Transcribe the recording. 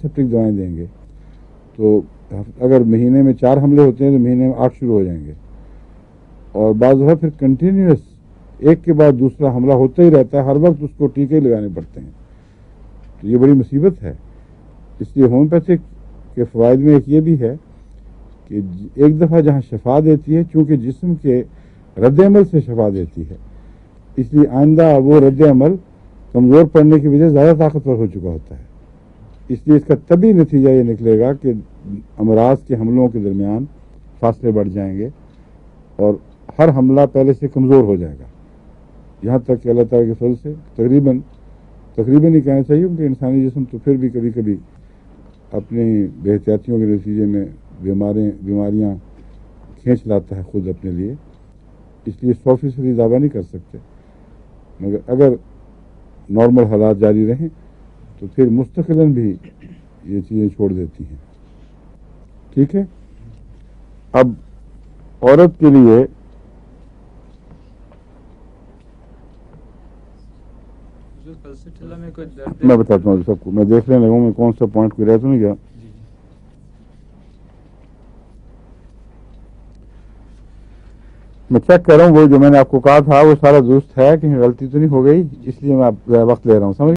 اینٹیسیپٹک دوائیں دیں گے تو اگر مہینے میں 4 حملے ہوتے ہیں تو مہینے میں 8 شروع ہو جائیں گے، اور بعض دفعہ پھر کنٹینیوس ایک کے بعد دوسرا حملہ ہوتا ہی رہتا ہے، ہر وقت اس کو ٹیکے لگانے پڑتے ہیں، تو یہ بڑی مصیبت ہے۔ اس لیے ہومیوپیتھک کے فوائد میں ایک یہ بھی ہے کہ ایک دفعہ جہاں شفا دیتی ہے، چونکہ جسم کے رد عمل سے شفا دیتی ہے، اس لیے آئندہ وہ رد عمل کمزور پڑنے کی وجہ زیادہ طاقتور ہو چکا ہوتا ہے، اس لیے اس کا طبی نتیجہ یہ نکلے گا کہ امراض کے حملوں کے درمیان فاصلے بڑھ جائیں گے اور ہر حملہ پہلے سے کمزور ہو جائے گا، یہاں تک کہ اللہ تعالیٰ کے فضل سے تقریباً ہی کہنا چاہیے، کیونکہ انسانی جسم تو پھر بھی کبھی کبھی اپنی بے احتیاطیوں کے نتیجے میں بیماریاں کھینچ لاتا ہے خود اپنے لیے، اس لیے 100% دعویٰ نہیں کر سکتے، مگر اگر نارمل حالات جاری رہیں تو پھر مستقلاً بھی یہ چیزیں چھوڑ دیتی ہیں۔ ٹھیک ہے، اب عورت کے لیے میں بتاتا ہوں سب کو، میں دیکھنے لگا ہوں میں کون سا پوائنٹ کوئی رہ تو نہیں گیا۔ میں چیک کر رہا ہوں وہ جو میں نے آپ کو کہا تھا وہ سارا درست ہے، کہیں غلطی تو نہیں ہو گئی، اس لیے میں وقت لے رہا ہوں، سمجھ